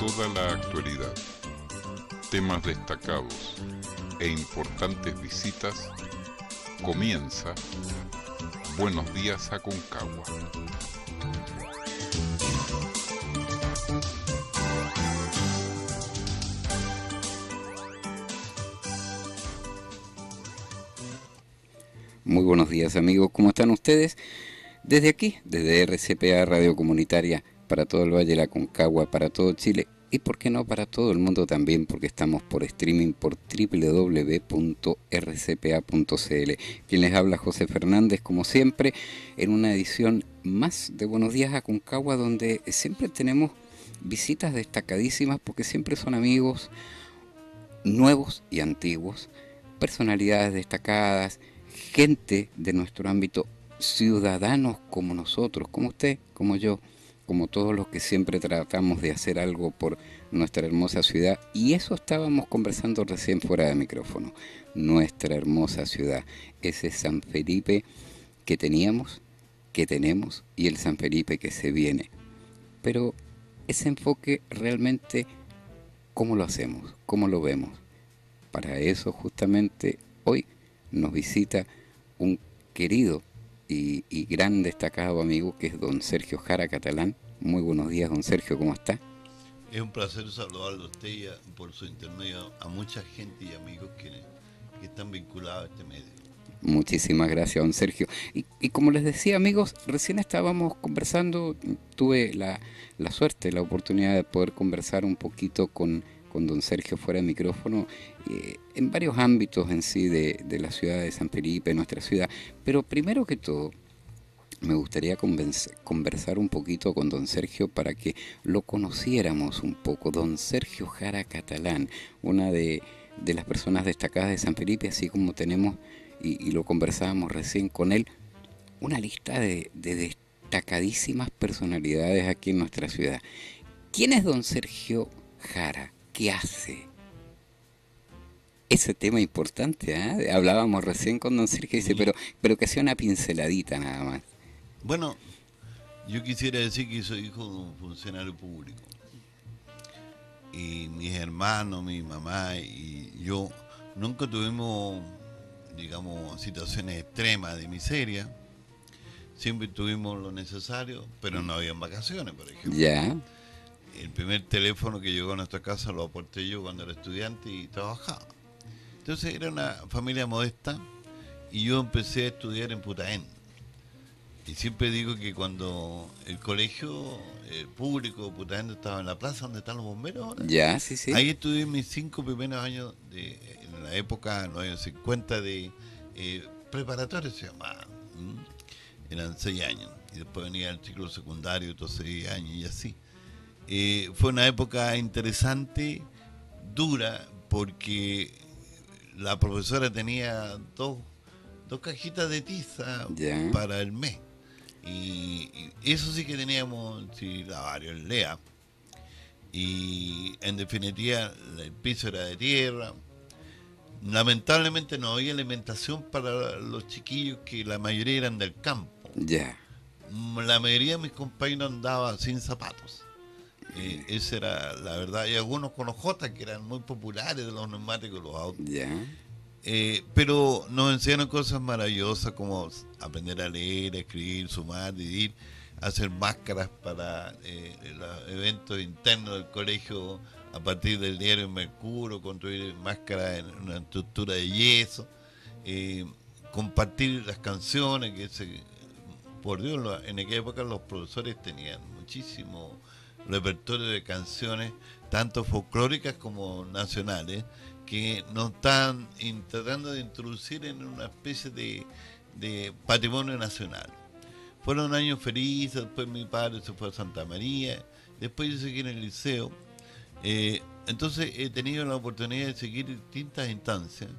toda la actualidad, temas destacados e importantes visitas, comienza Buenos Días Aconcagua. Muy buenos días amigos, ¿cómo están ustedes? Desde aquí, desde RCPA Radio Comunitaria, para todo el Valle de la Aconcagua, para todo Chile y por qué no para todo el mundo también, porque estamos por streaming por www.rcpa.cl. Quien les habla, José Fernández, como siempre, en una edición más de Buenos Días Aconcagua, donde siempre tenemos visitas destacadísimas, porque siempre son amigos nuevos y antiguos, personalidades destacadas, gente de nuestro ámbito, ciudadanos como nosotros, como usted, como yo, como todos los que siempre tratamos de hacer algo por nuestra hermosa ciudad. Y eso estábamos conversando recién fuera de micrófono. Nuestra hermosa ciudad, ese San Felipe que teníamos, que tenemos, y el San Felipe que se viene. Pero ese enfoque realmente, ¿cómo lo hacemos? ¿Cómo lo vemos? Para eso justamente hoy nos visita un querido y gran destacado amigo que es don Sergio Jara Catalán. Muy buenos días, don Sergio, ¿cómo está? Es un placer saludarlo a usted y por su intermedio a mucha gente y amigos que están vinculados a este medio. Muchísimas gracias, don Sergio. Y como les decía, amigos, recién estábamos conversando, tuve la suerte, la oportunidad de poder conversar un poquito con don Sergio fuera de micrófono, en varios ámbitos en sí de la ciudad de San Felipe, nuestra ciudad. Pero primero que todo, me gustaría conversar un poquito con don Sergio para que lo conociéramos un poco. Don Sergio Jara Catalán, una de las personas destacadas de San Felipe, así como tenemos, y lo conversábamos recién con él, una lista de destacadísimas personalidades aquí en nuestra ciudad. ¿Quién es don Sergio Jara? ¿Qué hace? Ese tema importante, ¿eh? Hablábamos recién con don Sergio, dice, pero que sea una pinceladita nada más. Bueno, yo quisiera decir que soy hijo de un funcionario público. Y mis hermanos, mi mamá y yo nunca tuvimos, digamos, situaciones extremas de miseria. Siempre tuvimos lo necesario, pero no habían vacaciones, por ejemplo. Ya. El primer teléfono que llegó a nuestra casa lo aporté yo cuando era estudiante y trabajaba. Entonces era una familia modesta y yo empecé a estudiar en Putaén. Y siempre digo que cuando el colegio público de Putaén estaba en la plaza donde están los bomberos ahora, Ya, sí, sí. ahí estudié mis 5 primeros años, en la época, en los años 50, de preparatoria se llamaba. Eran 6 años. Y después venía el ciclo secundario, otros 6 años y así. Fue una época interesante, dura, porque la profesora tenía dos cajitas de tiza para el mes. Y eso sí que teníamos, sí, varios, LEA. Y en definitiva, el piso era de tierra. Lamentablemente no había alimentación para los chiquillos, que la mayoría eran del campo. Ya. La mayoría de mis compañeros andaba sin zapatos. Esa era la verdad. Y algunos con ojotas que eran muy populares de los neumáticos y los autos. Ya. Pero nos enseñaron cosas maravillosas como aprender a leer, a escribir, sumar, dividir, hacer máscaras para los eventos internos del colegio a partir del diario Mercurio, construir máscaras en una estructura de yeso, compartir las canciones por Dios, en aquella época los profesores tenían muchísimo repertorio de canciones, tanto folclóricas como nacionales, que nos están tratando de introducir en una especie de patrimonio nacional. Fueron años felices, después mi padre se fue a Santa María, después yo seguí en el liceo. Entonces he tenido la oportunidad de seguir distintas instancias.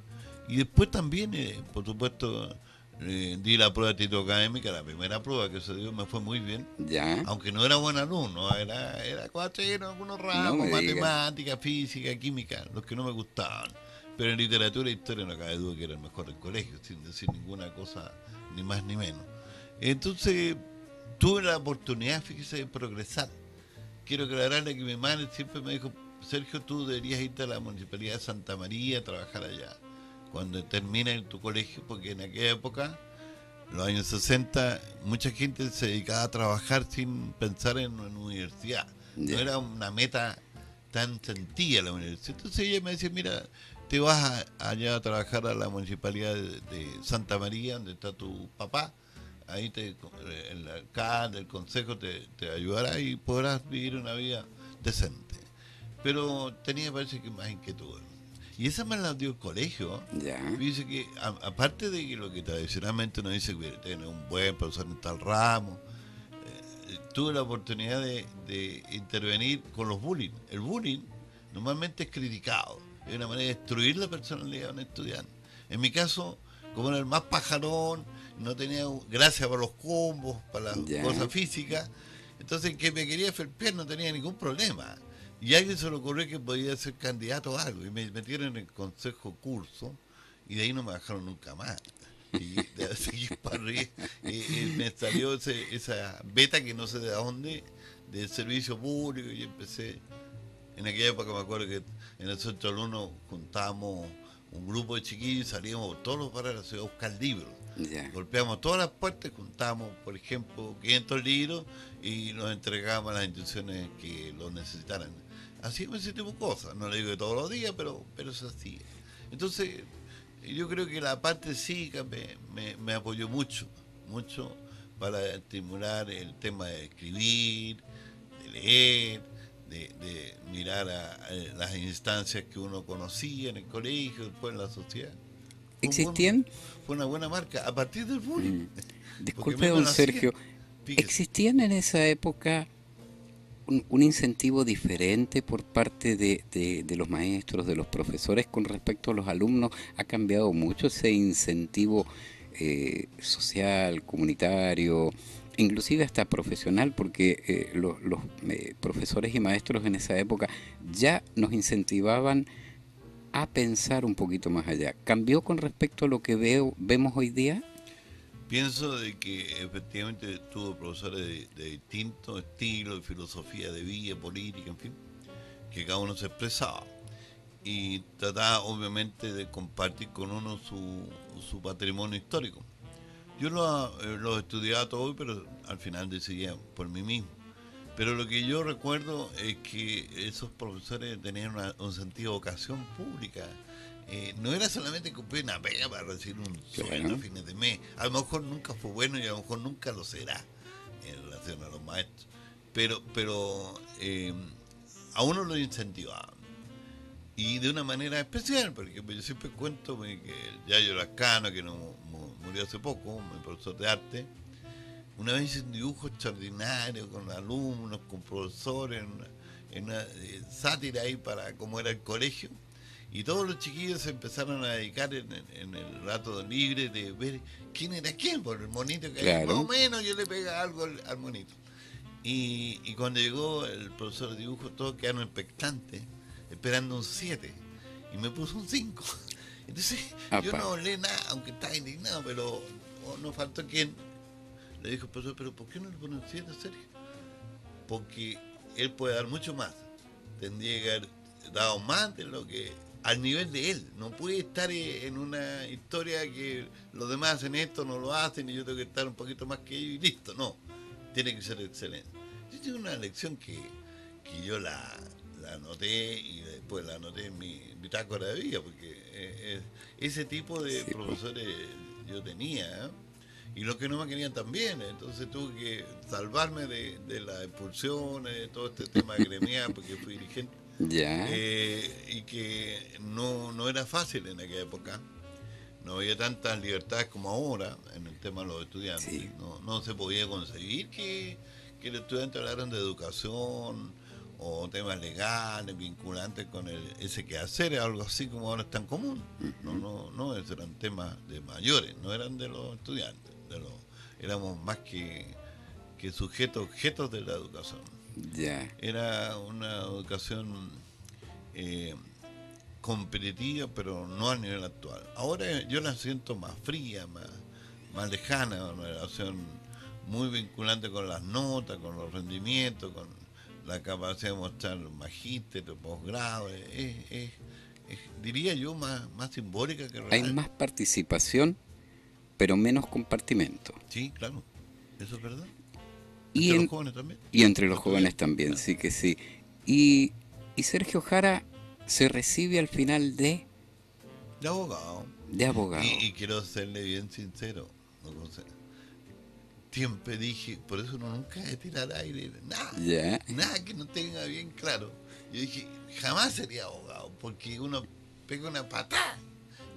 Y después también, por supuesto, di la prueba de título académica, la primera prueba que se dio me fue muy bien. Ya. Aunque no era buen alumno, era cuatrero en algunos ramos, matemática, física, química, los que no me gustaban. Pero en literatura e historia no cabe duda que era el mejor del colegio, sin decir ninguna cosa, ni más ni menos. Entonces tuve la oportunidad, fíjese, de progresar quiero aclararle que mi madre siempre me dijo, Sergio, tú deberías irte a la Municipalidad de Santa María a trabajar allá, cuando termines tu colegio, porque en aquella época, los años 60, mucha gente se dedicaba a trabajar sin pensar en una universidad. No Ya. era una meta tan sentida la universidad. Entonces ella me decía, mira, te vas allá a trabajar a la Municipalidad de Santa María, donde está tu papá. Ahí el alcalde, el consejo te ayudará y podrás vivir una vida decente. Pero tenía, parece que más inquietud. Y esa me la dio el colegio. Ya. Dice que, aparte de que lo que tradicionalmente uno dice que tiene un buen profesor en tal ramo, tuve la oportunidad de intervenir con los bullying. El bullying normalmente es criticado, es una manera de destruir la personalidad de un estudiante. En mi caso, como era el más pajarón, no tenía gracia para los combos, para las Ya. cosas físicas, entonces que me quería felpear no tenía ningún problema. Y a alguien se le ocurrió que podía ser candidato a algo, y me metieron en el consejo curso, y de ahí no me bajaron nunca más. Y de seguir para arriba, me salió esa beta que no sé de dónde, del servicio público, y empecé. En aquella época me acuerdo que en el centro de alumnos juntábamos un grupo de chiquillos y salíamos todos los barrios de la ciudad a buscar libros. Ya. Golpeamos todas las puertas, juntábamos, por ejemplo, 500 libros y los entregábamos a las instituciones que los necesitaran. Hacíamos ese tipo de cosas, no le digo que todos los días, pero se hacía. Entonces, yo creo que la parte cívica me apoyó mucho para estimular el tema de escribir, de leer, de mirar a las instancias que uno conocía en el colegio, después en la sociedad. ¿Existían? Fue una buena marca, a partir del bullying. Disculpe, don Sergio, ¿existían en esa época un incentivo diferente por parte de los maestros, de los profesores con respecto a los alumnos? ¿Ha cambiado mucho ese incentivo social, comunitario, inclusive hasta profesional? Porque los profesores y maestros en esa época ya nos incentivaban a pensar un poquito más allá. ¿Cambió con respecto a lo que vemos hoy día? Pienso de que efectivamente tuvo profesores de distintos estilos, de filosofía de vida, política, en fin, que cada uno se expresaba y trataba obviamente de compartir con uno su patrimonio histórico. Yo lo estudiaba todo, pero al final decidía por mí mismo. Pero lo que yo recuerdo es que esos profesores tenían un sentido de vocación pública. No era solamente cumplir una pega para recibir un sueldo a fines de mes. A lo mejor nunca fue bueno y a lo mejor nunca lo será en relación a los maestros. Pero a uno lo incentivaban. Y de una manera especial, porque yo siempre cuento que el Yayo Lascano, que murió hace poco, mi profesor de arte, una vez hice un dibujo extraordinario con alumnos, con profesores, en una sátira ahí para cómo era el colegio. Y todos los chiquillos se empezaron a dedicar en el rato libre de ver quién era quién, por el monito que claro. Más o menos yo le pegaba algo al monito. Y cuando llegó el profesor de dibujo, todos quedaron expectantes, esperando un 7. Y me puso un 5. Entonces, yo no hablé nada, aunque estaba indignado, pero no faltó quien le dijo, profesor, pero ¿por qué no le pone un 7, Sergio? Porque él puede dar mucho más. Tendría que haber dado más de lo que al nivel de él. No puede estar en una historia que los demás hacen esto, no lo hacen y yo tengo que estar un poquito más que ellos y listo. No, tiene que ser excelente. Yo tengo una lección que yo la anoté y después la anoté en mi bitácora de vida, porque ese tipo de profesores yo tenía, y los que no me querían también. Entonces tuve que salvarme de las expulsiones, de todo este tema gremial, porque fui dirigente. Ya. Y que no era fácil en aquella época. No había tantas libertades como ahora en el tema de los estudiantes. Sí. No se podía conseguir que los estudiantes hablaran de educación o temas legales, vinculantes con ese quehacer, algo así como ahora es tan común. No, esos eran temas de mayores, no eran de los estudiantes. Éramos más que sujetos, objetos de la educación. Ya. Era una educación competitiva, pero no a nivel actual. Ahora yo la siento más fría, más lejana, una relación muy vinculante con las notas, con los rendimientos, la capacidad de mostrar magíster, posgrado, diría yo, más simbólica que Hay real. más participación, pero menos compartimento. Sí, claro, eso es verdad. Y, Entre los en, jóvenes también. y entre los Los jóvenes estudiantes, también, claro. sí que sí. Y Sergio Jara se recibe al final De abogado. de abogado. Y quiero serle bien sincero. No sé, siempre dije, por eso uno nunca debe tirar aire, Ya, nada que no tenga bien claro. Yo dije, jamás sería abogado, porque uno pega una patada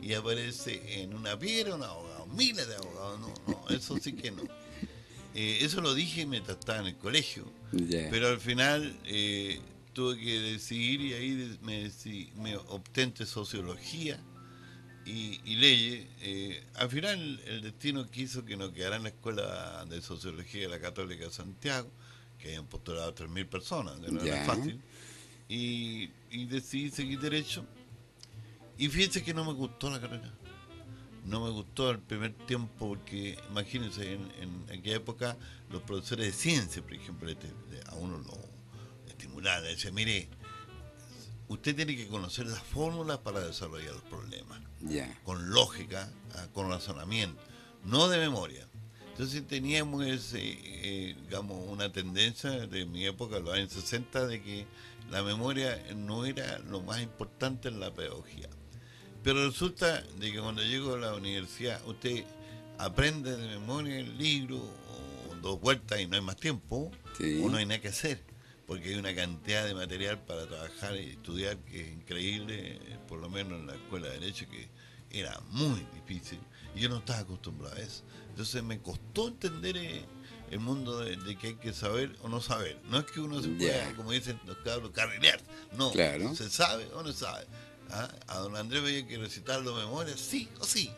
y aparece en una piedra un abogado, miles de abogados, no, eso sí que no. Eso lo dije mientras estaba en el colegio, ya, pero al final tuve que decidir y ahí me opté entre sociología y leyes. Al final el destino quiso que nos quedara en la escuela de sociología de la Católica de Santiago, que habían postulado 3.000 personas, que no era ya, fácil, y decidí seguir derecho. Y fíjense que no me gustó la carrera. No me gustó el primer tiempo porque, imagínense, en aquella época los profesores de ciencia, por ejemplo, a uno lo estimulaban, le decían, mire, usted tiene que conocer las fórmulas para desarrollar los problemas, ya, con lógica, con razonamiento, no de memoria. Entonces teníamos digamos, una tendencia de mi época, los años 60, de que la memoria no era lo más importante en la pedagogía. Pero resulta de que cuando llego a la universidad, usted aprende de memoria el libro, o dos vueltas y no hay más tiempo, o no sí, hay nada que hacer, porque hay una cantidad de material para trabajar y estudiar que es increíble, por lo menos en la escuela de Derecho, que era muy difícil, y yo no estaba acostumbrado a eso. Entonces me costó entender el mundo de que hay que saber o no saber. No es que uno se pueda, ya, como dicen los cabros, carrilear. No, claro. se sabe o no sabe. ¿Ah? A don Andrés había que recitarlo de memoria, sí o sí,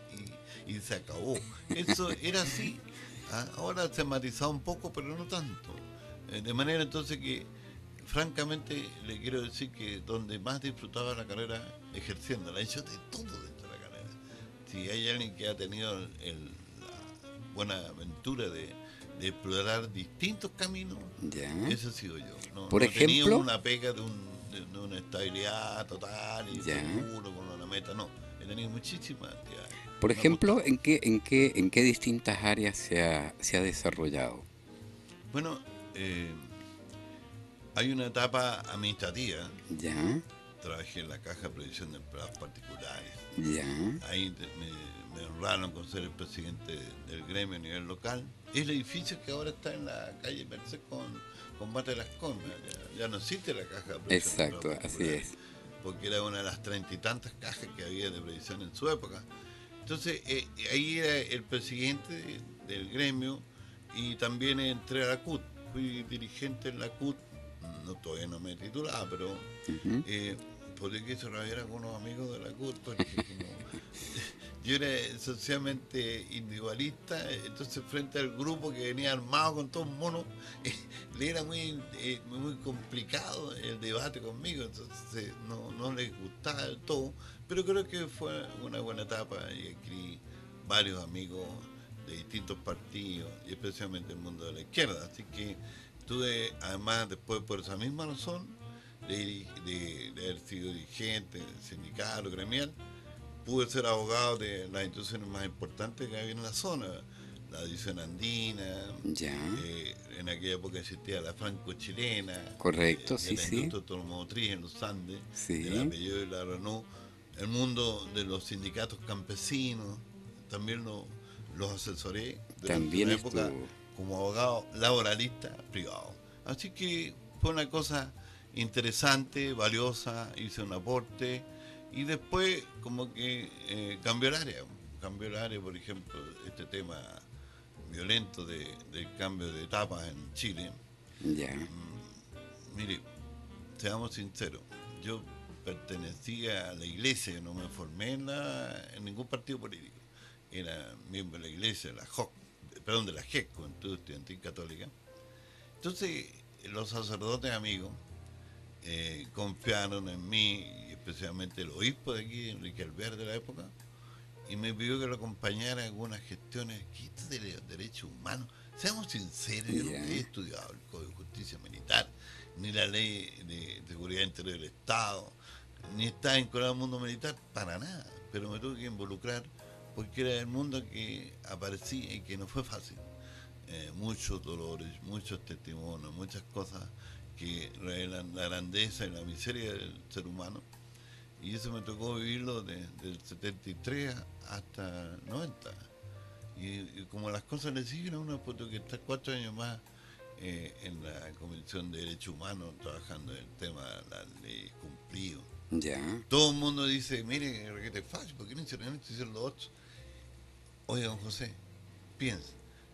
y se acabó. Eso era así. ¿Ah? Ahora se ha matizado un poco, pero no tanto. De manera entonces que, francamente, le quiero decir que donde más disfrutaba la carrera ejerciéndola, he hecho de todo dentro de la carrera. Si hay alguien que ha tenido la buena aventura de explorar distintos caminos, Ya. ese he sido yo. No, Por no tenía ejemplo, una pega de una estabilidad total y ya. seguro con una meta, no. He tenido muchísimas actividades. Por Me ha costado. ejemplo, en qué distintas áreas se ha desarrollado? Bueno, eh, hay una etapa administrativa. Ya, Trabajé en la Caja de Previsión de Empleados Particulares. ya, Ahí me honraron con ser el presidente del gremio a nivel local. Es el edificio que ahora está en la calle Merced con Mate Las Condes. Ya no existe la Caja de Previsión de exacto, Empleados así Particulares, es. porque era una de las 30 y tantas cajas que había de previsión en su época. Entonces, ahí era el presidente del gremio y también entré a la CUT. Fui dirigente en la CUT, no, todavía no me titulaba, pero Ujú. podría que se rabiara con unos amigos de la CUT, porque como yo era socialmente individualista, entonces frente al grupo que venía armado con todos monos, le era muy complicado el debate conmigo, entonces no les gustaba del todo, pero creo que fue una buena etapa y adquirí varios amigos de distintos partidos y especialmente el mundo de la izquierda, así que tuve además después por esa misma razón de haber sido dirigente, sindical o gremial, pude ser abogado de las instituciones más importantes que había en la zona, la división andina, Ya, en aquella época existía la franco-chilena, correcto, de sí, la sí, industria automotriz en los Andes, de la sí, Peugeot y la Renault, el mundo de los sindicatos campesinos, también los asesoré durante también una época estuvo. como abogado laboralista privado. Así que fue una cosa interesante, valiosa, hice un aporte y después como que cambió el área, por ejemplo, este tema violento del cambio de etapas en Chile. Ya, Mire, seamos sinceros, yo pertenecía a la iglesia, no me formé en ningún partido político. Era miembro de la iglesia, de la JEC, Juventud Estudiantil Católica. Entonces, los sacerdotes amigos confiaron en mí, y especialmente el obispo de aquí, Enrique Alvear de la época, y me pidió que lo acompañara en algunas gestiones de derechos humanos. Seamos sinceros, yo nunca he ya, estudiado el Código de Justicia Militar, ni la ley de seguridad interior del Estado, ni estaba vinculado al mundo militar, para nada. Pero me tuve que involucrar porque era el mundo que aparecía y que no fue fácil. Muchos dolores, muchos testimonios, muchas cosas que revelan la grandeza y la miseria del ser humano. Y eso me tocó vivirlo desde el 73 hasta el 90. Y como las cosas le siguen a uno, después tuve que estar 4 años más en la Comisión de Derechos Humanos, trabajando en el tema de las leyes cumplidas. Ya. Todo el mundo dice, mire, requete fácil, ¿por qué no hicieron esto, hicieron lo otro? Oiga, don José, piensa,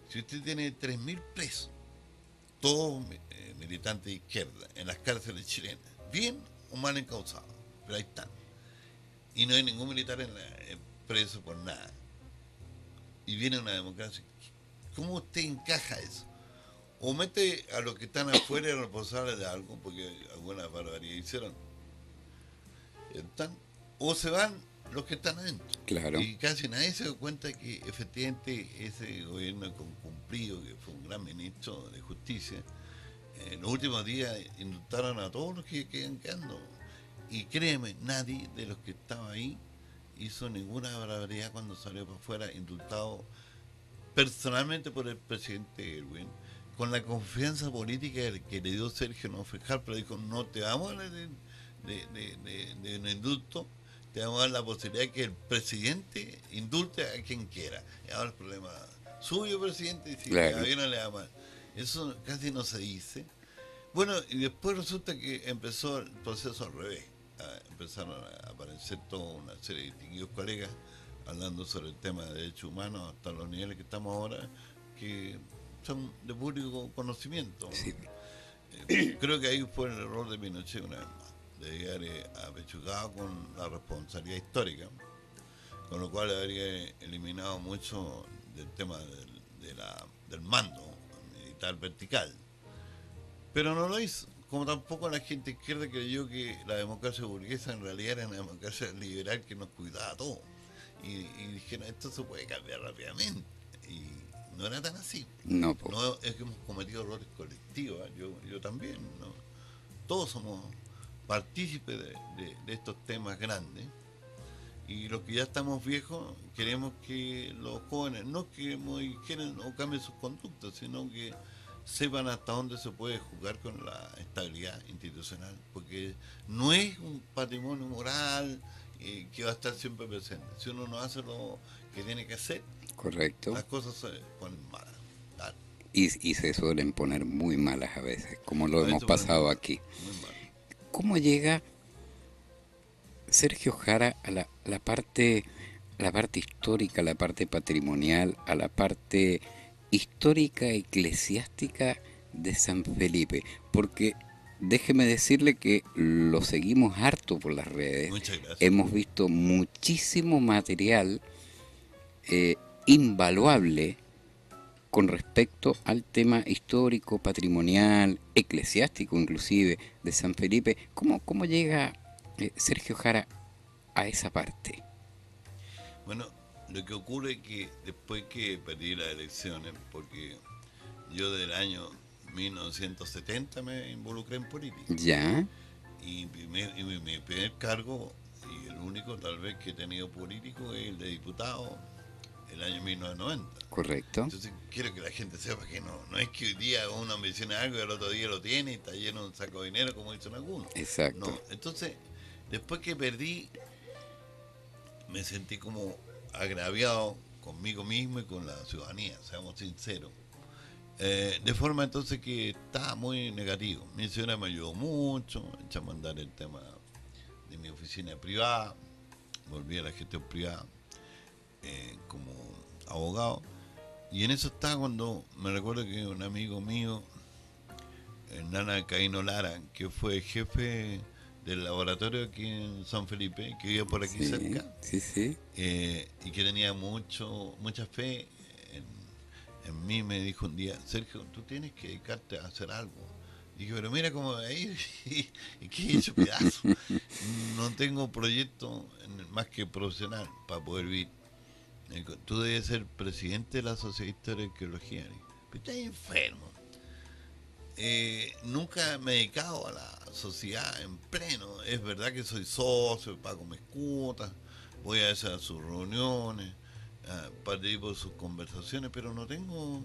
si usted tiene 3.000 presos, todos militantes de izquierda, en las cárceles chilenas, bien o mal encausados, pero ahí están. Y no hay ningún militar preso por nada. Y viene una democracia. ¿Cómo usted encaja eso? O mete a los que están afuera responsables de algo, porque alguna barbaridad hicieron, están, o se van los que están adentro. Claro. Y casi nadie se da cuenta que efectivamente ese gobierno cumplido, que fue un gran ministro de justicia, en los últimos días indultaron a todos los que quedan quedando. Y créeme, nadie de los que estaba ahí hizo ninguna barbaridad cuando salió para afuera, indultado personalmente por el presidente Erwin, con la confianza política que le dio Sergio Nofejar, pero dijo, no te vamos a dar de un indulto, te vamos a dar la posibilidad de que el presidente indulte a quien quiera. Y ahora el problema suyo, presidente, y si claro. todavía no le da mal. Eso casi no se dice. Bueno, y después resulta que empezó el proceso al revés. Empezaron a aparecer toda una serie de distinguidos colegas hablando sobre el tema de derechos humanos hasta los niveles que estamos ahora, que son de público conocimiento. Sí. Creo que ahí fue el error de Pinochet una vez más, de haber apechugado con la responsabilidad histórica, con lo cual habría eliminado mucho del tema del mando militar vertical. Pero no lo hizo. Como tampoco la gente izquierda creyó que la democracia burguesa en realidad era una democracia liberal que nos cuidaba a todos. Y dijeron, esto se puede cambiar rápidamente. Y no era tan así. No, no es que hemos cometido errores colectivos, yo también. ¿No? Todos somos partícipes de estos temas grandes. Y los que ya estamos viejos queremos que los jóvenes no que modifien o cambien sus conductas, sino que sepan hasta dónde se puede jugar con la estabilidad institucional, porque no es un patrimonio moral que va a estar siempre presente. Si uno no hace lo que tiene que hacer, correcto, las cosas se ponen malas. Claro. Y se suelen poner muy malas a veces, como lo hemos pasado aquí. ¿Cómo llega Sergio Jara a la parte histórica, a la parte patrimonial, a la parte histórica eclesiástica de San Felipe? Porque déjeme decirle que lo seguimos harto por las redes. Muchas gracias. Hemos visto muchísimo material invaluable con respecto al tema histórico, patrimonial, eclesiástico inclusive, de San Felipe. ¿Cómo llega Sergio Jara a esa parte? Bueno, lo que ocurre es que después que perdí las elecciones, porque yo del año 1970 me involucré en política. ¿Ya? Y mi primer cargo, y el único tal vez que he tenido político, es el de diputado, el año 1990. Correcto. Entonces quiero que la gente sepa que no es que hoy día uno menciona algo y el otro día lo tiene y está lleno de un saco de dinero como dicen algunos. Exacto. No, entonces, después que perdí, me sentí como agraviado conmigo mismo y con la ciudadanía, seamos sinceros. De forma entonces que estaba muy negativo. Mi señora me ayudó mucho, echamos a andar el tema de mi oficina privada, volví a la gestión privada como abogado. Y en eso estaba cuando me recuerdo que un amigo mío, Nana Caíno Lara, que fue jefe del laboratorio aquí en San Felipe, que vivía por aquí cerca, sí. Y que tenía mucha fe en mí, me dijo un día, Sergio, tú tienes que dedicarte a hacer algo. Y dije, pero mira cómo me va a ir, y qué he hecho pedazo. No tengo proyecto más que profesional para poder vivir. Me dijo, tú debes ser presidente de la Sociedad de Historia y Arqueología. Pero estás enfermo. nunca me he dedicado a la sociedad en pleno. Es verdad que soy socio, pago mis cuotas, voy a esas sus reuniones, participo de sus conversaciones, pero no tengo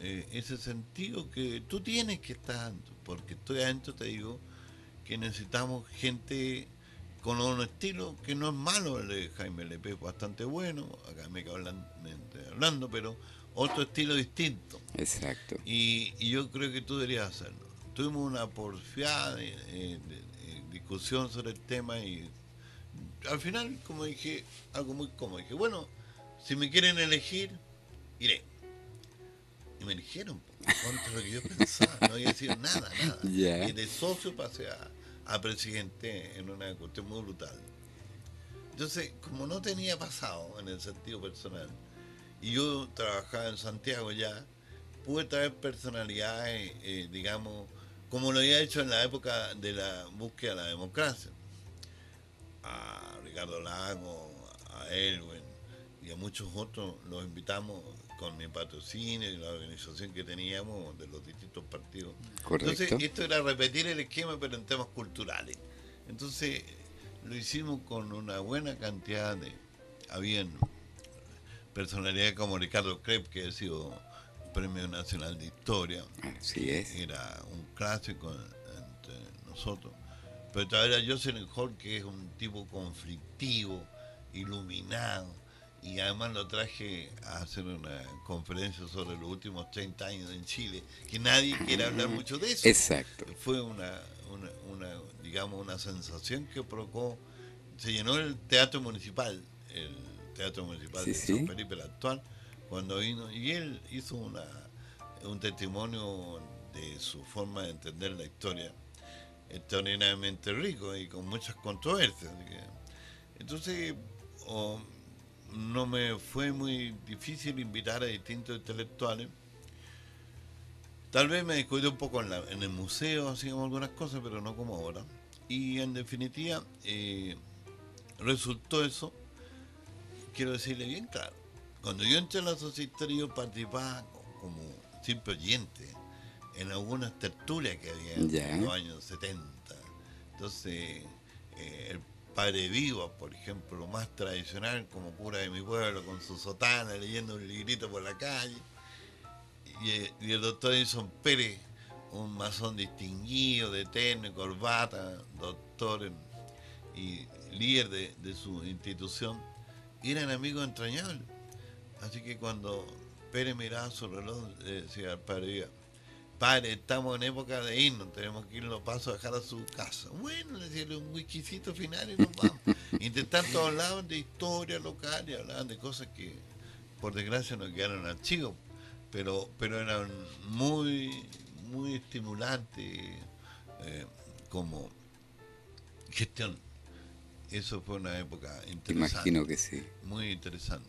ese sentido que tú tienes que estar adentro, porque estoy adentro, te digo, que necesitamos gente con un estilo que no es malo. El de Jaime Lepe es bastante bueno, académicamente hablando, pero otro estilo distinto. Exacto. Y yo creo que tú deberías hacerlo. Tuvimos una porfiada discusión sobre el tema y al final, como dije, algo muy cómodo. Dije, bueno, si me quieren elegir, iré. Y me eligieron, contra lo que yo pensaba. No había sido nada. Ya. Y de socio pasé a presidente en una cuestión muy brutal. Entonces, como no tenía pasado en el sentido personal, y yo trabajaba en Santiago ya, pude traer personalidades, digamos, como lo había hecho en la época de la búsqueda de la democracia. A Ricardo Lago, a Elwin y a muchos otros los invitamos con mi patrocinio y la organización que teníamos de los distintos partidos. Correcto. Entonces, esto era repetir el esquema, pero en temas culturales. Entonces, lo hicimos con una buena cantidad de... Habían personalidades como Ricardo Kreb, que ha sido Premio Nacional de Historia. Así es. Era un clásico entre nosotros. Pero todavía era Jocelyn Hall, que es un tipo conflictivo, iluminado, y además lo traje a hacer una conferencia sobre los últimos 30 años en Chile, que nadie quiere hablar mucho de eso. Exacto. Fue digamos, una sensación que provocó, se llenó el Teatro Municipal Sí, de sí. San Felipe, el actual, cuando vino, y él hizo un testimonio de su forma de entender la historia, extraordinariamente rico y con muchas controversias. Entonces, no me fue muy difícil invitar a distintos intelectuales. Tal vez me descuidé un poco en el museo, hacíamos algunas cosas, pero no como ahora. Y en definitiva, resultó eso. Quiero decirle bien claro, cuando yo entré a la sociedad, yo participaba como simple oyente en algunas tertulias que había en los años 70. Entonces, el Padre Vivas, por ejemplo, lo más tradicional, como cura de mi pueblo, con su sotana, leyendo un librito por la calle. Y el doctor Edison Pérez, un masón distinguido, de terno y corbata, doctor y líder de su institución, eran amigos entrañables. Así que cuando Pérez miraba su reloj, decía al Padre Vivas, padre, estamos en época de irnos, tenemos que irnos paso a dejar a su casa. Bueno, le decía un whiskycito final y nos vamos. Intentando hablaban de historia local y hablaban de cosas que por desgracia no quedaron archivos, pero eran muy estimulantes como gestión. Eso fue una época interesante. Imagino que sí. Muy interesante.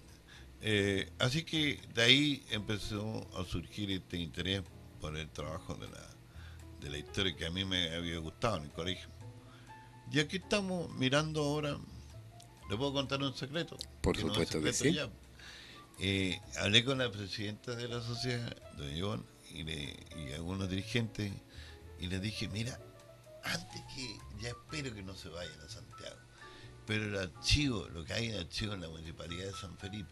Así que de ahí empezó a surgir este interés por el trabajo de la historia que a mí me había gustado en el colegio. Y aquí estamos mirando ahora. ¿Le puedo contar un secreto? Por supuesto que sí. Ya. Hablé con la presidenta de la sociedad, doña Ivonne, y algunos dirigentes, y les dije, mira, antes que, ya espero que no se vayan a Santiago, pero el archivo, lo que hay en archivo en la Municipalidad de San Felipe,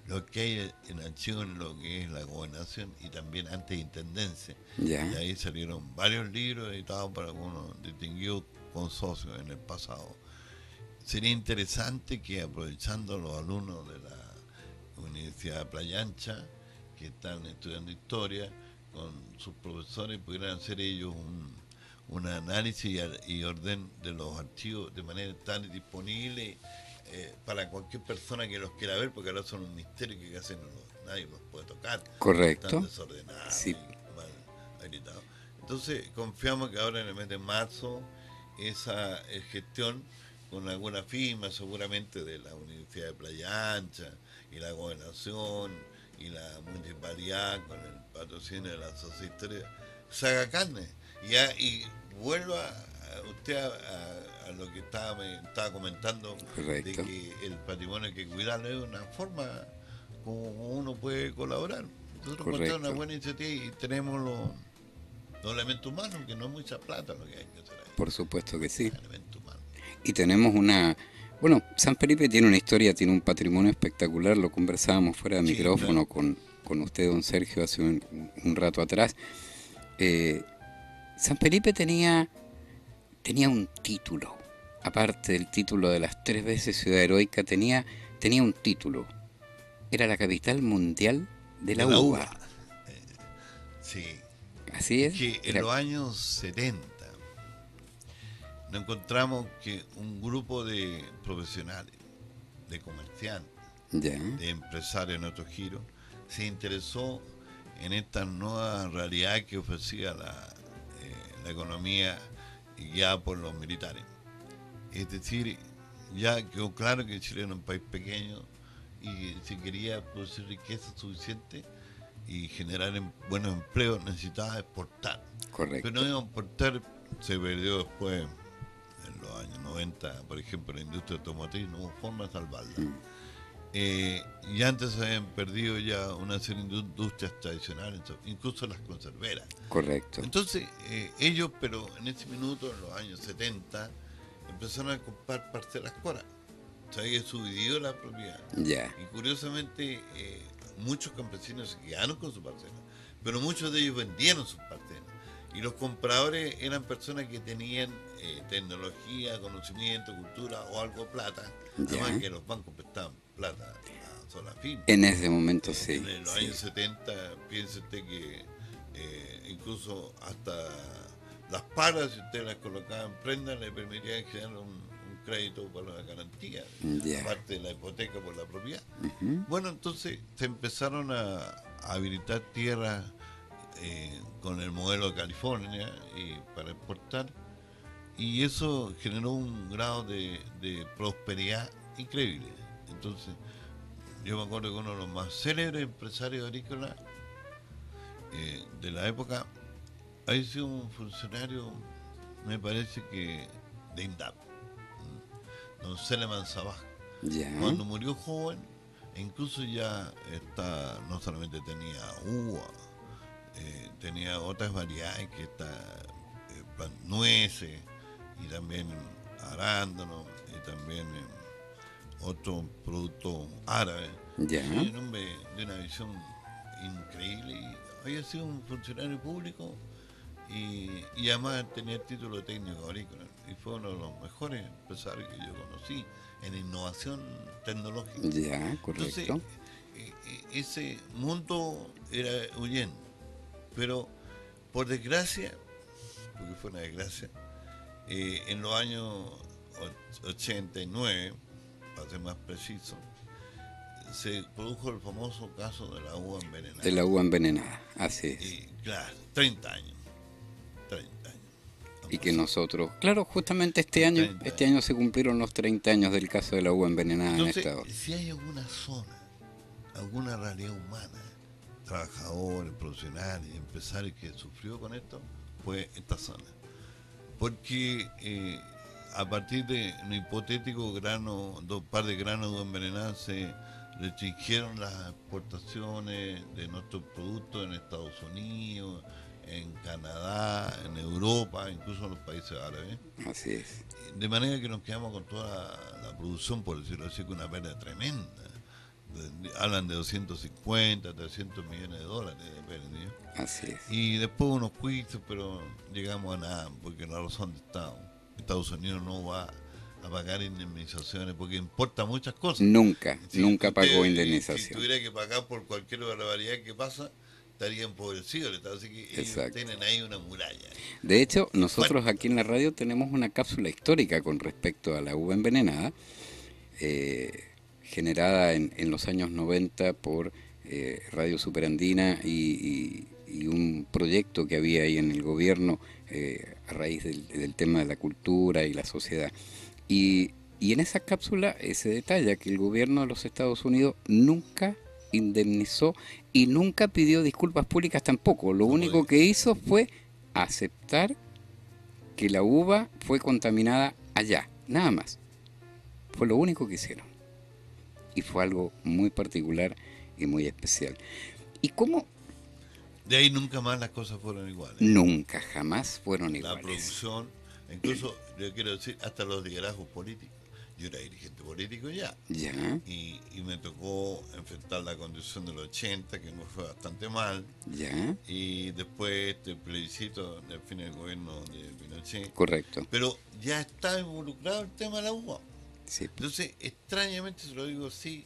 lo que hay en archivo en lo que es la gobernación y también antes de intendencia, y ahí salieron varios libros editados por algunos distinguidos consocios en el pasado. Sería interesante que, aprovechando los alumnos de la Universidad de Playa Ancha, que están estudiando historia, con sus profesores pudieran hacer ellos un análisis y orden de los archivos de manera tan disponible para cualquier persona que los quiera ver, porque ahora son un misterio que casi nadie los puede tocar. Correcto. Están desordenados, sí. Y mal habilitados. Entonces confiamos que ahora en el mes de marzo esa gestión con alguna firma seguramente de la Universidad de Playa Ancha y la gobernación y la municipalidad con el patrocinio de la sociedad se haga carne y vuelva usted a lo que me estaba comentando. Correcto. De que el patrimonio hay que cuidarlo, es una forma como uno puede colaborar. Nosotros encontramos una buena iniciativa y tenemos Los elementos humanos, que no es mucha plata lo que hay que hacer ahí. Por supuesto que sí. Elementos humanos. Y tenemos bueno, San Felipe tiene una historia, tiene un patrimonio espectacular, lo conversábamos fuera de micrófono con usted, don Sergio, hace un rato atrás. San Felipe tenía un título, aparte del título de las 3 veces Ciudad Heroica, tenía un título. Era la capital mundial de la uva. Sí. Así es. Que en los años 70 nos encontramos que un grupo de profesionales, de comerciantes, de empresarios en otro giro, se interesó en esta nueva realidad que ofrecía la economía guiada por los militares. Es decir, ya quedó claro que Chile era un país pequeño y si quería producir riqueza suficiente y generar buenos empleos necesitaba exportar. Correcto. Pero no iba a exportar, se perdió después, en los años 90, por ejemplo, la industria automotriz, no hubo forma de salvarla. Y antes se habían perdido ya una serie de industrias tradicionales, incluso las conserveras. Correcto. Entonces, ellos, pero en ese minuto, en los años 70, empezaron a comprar parcelas coras. Se había subdividido la propiedad. Y curiosamente, muchos campesinos se quedaron con su parcela, pero muchos de ellos vendieron sus parcelas. Y los compradores eran personas que tenían tecnología, conocimiento, cultura o algo de plata. Además que los bancos prestaban plata a sola firma. En ese momento sí. En los años 70, piense usted que incluso hasta las palas, si usted las colocaba en prenda, le permitían generar un crédito para la garantía, aparte de la hipoteca por la propiedad. Bueno, entonces se empezaron a habilitar tierras con el modelo de California para exportar, y eso generó un grado de prosperidad increíble. Entonces, yo me acuerdo que uno de los más célebres empresarios agrícolas de la época había sido un funcionario, me parece que de INDAP, don Seleman Sabaj. Cuando murió joven, incluso ya no solamente tenía uva, tenía otras variedades que nueces y también arándanos y también otros productos árabes. Un hombre de una visión increíble, y había sido un funcionario público y además tenía título técnico agrícola, y fue uno de los mejores empresarios que yo conocí en innovación tecnológica. Correcto. Entonces, ese mundo era huyendo, pero por desgracia, porque fue una desgracia, en los años 89, para ser más preciso, se produjo el famoso caso de la uva envenenada. De la uva envenenada, así es. Y claro, 30 años. Y que nosotros, claro, justamente este año se cumplieron los 30 años del caso de la uva envenenada. Entonces, en Estado. Si hay alguna zona, alguna realidad humana, trabajadores, profesionales, empresarios que sufrió con esto, fue esta zona. Porque a partir de un hipotético par de granos de uva envenenada, se restringieron las exportaciones de nuestros productos en Estados Unidos, en Canadá, en Europa, incluso en los países árabes. Así es. De manera que nos quedamos con toda la producción, por decirlo así, con una pérdida tremenda. Hablan de 250, 300 millones de dólares de pérdida. Así es. Y después unos juicios, pero llegamos a nada, porque la razón de Estado. Estados Unidos no va a pagar indemnizaciones, porque importa muchas cosas. Nunca pagó indemnización. Si tuviera que pagar por cualquier barbaridad que pasa, estaría empobrecido el Estado, así que ellos tienen ahí una muralla. De hecho, nosotros aquí en la radio tenemos una cápsula histórica con respecto a la uva envenenada, generada en los años 90 por Radio Superandina y un proyecto que había ahí en el gobierno a raíz del tema de la cultura y la sociedad. Y en esa cápsula se detalla que el gobierno de los Estados Unidos nunca indemnizó y nunca pidió disculpas públicas tampoco. Lo único que hizo fue aceptar que la uva fue contaminada allá, nada más. Fue lo único que hicieron. Y fue algo muy particular y muy especial. ¿Y cómo De ahí nunca más las cosas fueron iguales. Nunca, jamás fueron La iguales. producción, incluso yo quiero decir, hasta los liderazgos políticos. Yo era dirigente político ya, Ya, y me tocó enfrentar la condición del 80, que me fue bastante mal, ya, y después este plebiscito del fin del gobierno de Pinochet. correcto. Pero ya estaba involucrado el tema de la UA. Sí, Entonces, extrañamente, se lo digo así,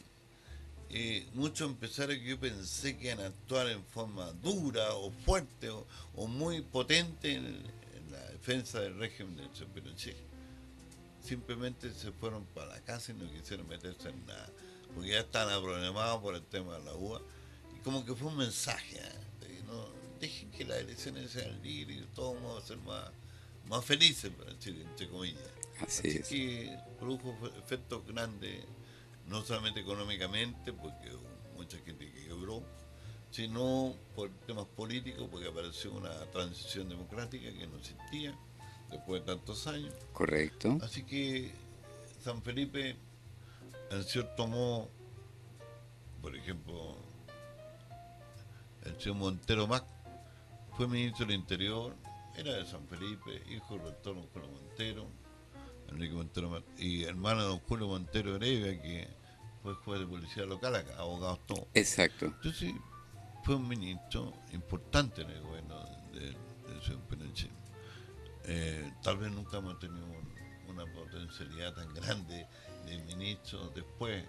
muchos empresarios que yo pensé que iban a actuar en forma dura o fuerte o muy potente en la defensa del régimen de Pinochet, simplemente se fueron para la casa y no quisieron meterse en nada, porque ya estaban problemados por el tema de la UA, y como que fue un mensaje, de no dejen que las elecciones sean libres y todos vamos a ser más felices, para decir, entre comillas. así Así es. que produjo efectos grandes, no solamente económicamente, porque hubo mucha gente que quebró, sino por temas políticos, porque apareció una transición democrática que no existía después de tantos años. Correcto. Así que San Felipe, el señor tomó, por ejemplo, el señor Montero Mac, fue ministro del Interior, era de San Felipe, hijo del rector don Julio Montero, Enrique Montero Mac, y hermano de don Julio Montero Heredia, que fue juez de policía local acá, abogados todos. Exacto. Entonces, fue un ministro importante en el gobierno del señor Pinochet. Tal vez nunca hemos tenido una potencialidad tan grande de ministros después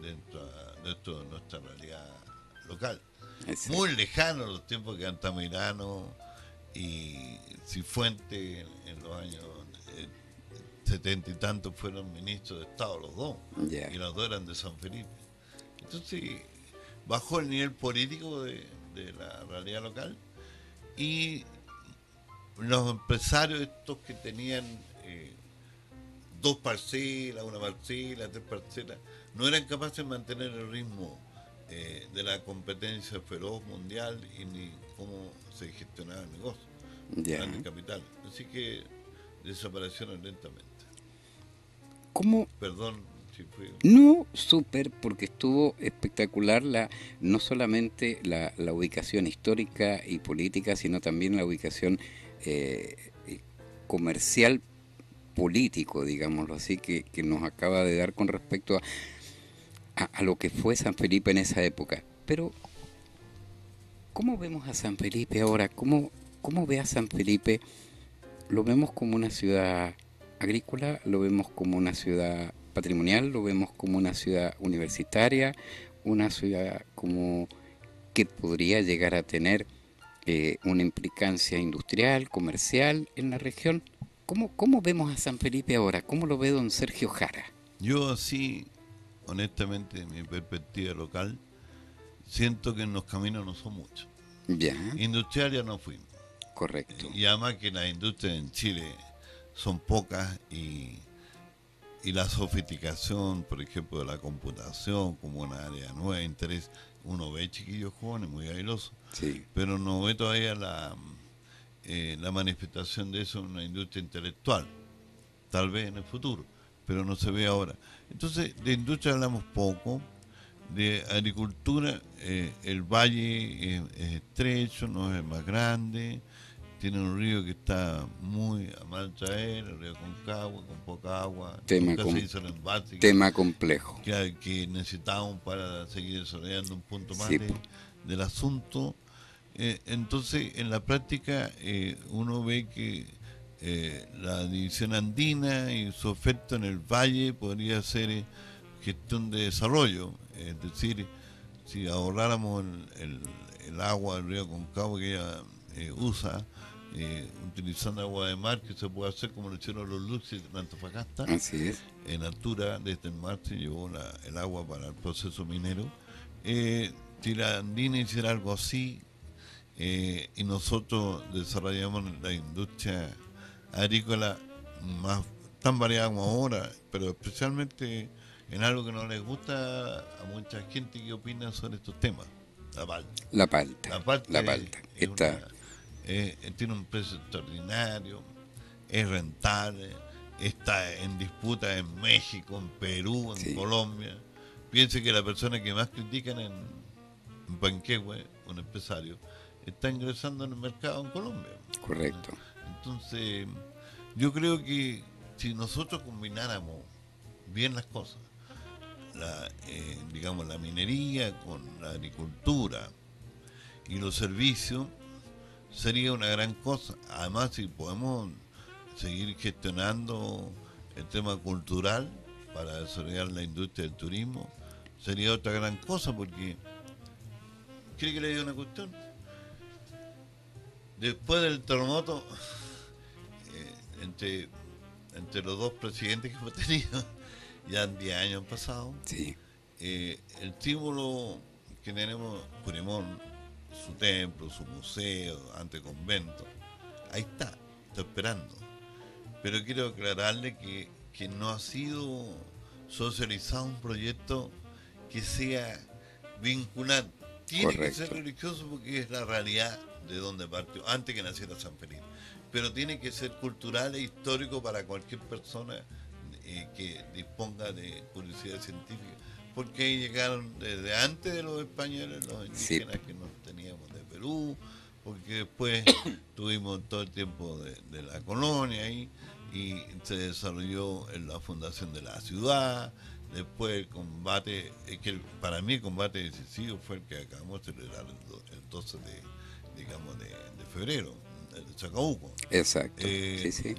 dentro de nuestra realidad local. Exacto. Muy lejano los tiempos que Antamirano y Cifuentes en los años 70 y tantos fueron ministros de Estado los dos, Ya. y los dos eran de San Felipe. Entonces bajó el nivel político de la realidad local, y los empresarios estos que tenían dos parcelas, una parcela, tres parcelas, no eran capaces de mantener el ritmo de la competencia feroz mundial y ni cómo se gestionaba el negocio, Ya. grandes capitales. Así que desaparecieron lentamente. ¿Cómo? Perdón si fui... No, súper, porque estuvo espectacular no solamente la ubicación histórica y política, sino también la ubicación comercial político, digámoslo así, que nos acaba de dar con respecto a lo que fue San Felipe en esa época. Pero, ¿cómo vemos a San Felipe ahora? ¿Cómo ve a San Felipe? ¿Lo vemos como una ciudad agrícola? ¿Lo vemos como una ciudad patrimonial? ¿Lo vemos como una ciudad universitaria? ¿Una ciudad como que podría llegar a tener una implicancia industrial, comercial en la región? ¿Cómo vemos a San Felipe ahora? ¿Cómo lo ve don Sergio Jara? Yo así, honestamente, en mi perspectiva local, siento que en los caminos no son muchos. Ya, Industrial ya no fuimos. correcto. Y además que las industrias en Chile son pocas, y la sofisticación, por ejemplo, de la computación como una área nueva de interés, uno ve chiquillos jóvenes muy airosos, Sí, pero no ve todavía la manifestación de eso en una industria intelectual, tal vez en el futuro, pero no se ve ahora. Entonces, de industria hablamos poco, de agricultura, el valle es estrecho, no es el más grande, tiene un río que está muy a mal traer, el río Concagua, con poca agua, nunca se hizo el embalse tema complejo. que necesitábamos para seguir desarrollando un punto más Sí, del asunto. Entonces, en la práctica, uno ve que la división andina y su efecto en el valle podría ser gestión de desarrollo, es decir, si ahorráramos el agua del río Concagua que ella usa, utilizando agua de mar, que se puede hacer como lo hicieron los Luxis en Antofagasta, así es. en altura, desde el mar se llevó el agua para el proceso minero. Si la andina hiciera algo así, y nosotros desarrollamos la industria agrícola más tan variada como ahora, pero especialmente en algo que no les gusta a mucha gente que opina sobre estos temas, la palta. La palta. La palta, La palta. tiene un precio extraordinario, es rentable, está en disputa en México, en Perú, en Sí. Colombia. Piense que la persona que más critican en Panquehue, un empresario, está ingresando en el mercado en Colombia. Correcto. Entonces, yo creo que si nosotros combináramos bien las cosas, digamos la minería con la agricultura y los servicios, sería una gran cosa. Además, si podemos seguir gestionando el tema cultural para desarrollar la industria del turismo, sería otra gran cosa, porque ¿quiere que le diga una cuestión? Después del terremoto, entre los dos presidentes que hemos tenido, ya 10 años han pasado, Sí, el símbolo que tenemos, Curimón, su templo, su museo, anteconvento, ahí está esperando. Pero quiero aclararle que no ha sido socializado un proyecto que sea vinculante. Tiene que ser correcto. religioso porque es la realidad de donde partió, antes que naciera San Felipe. Pero tiene que ser cultural e histórico para cualquier persona que disponga de curiosidad científica. Porque ahí llegaron desde antes de los españoles, los Sí, indígenas que nos teníamos de Perú, porque después tuvimos todo el tiempo de la colonia ahí, y se desarrolló en la fundación de la ciudad. Después el combate, para mí el combate decisivo fue el que acabamos de celebrar el 12 de febrero, el de Chacabuco. exacto. Eh, Sí, sí.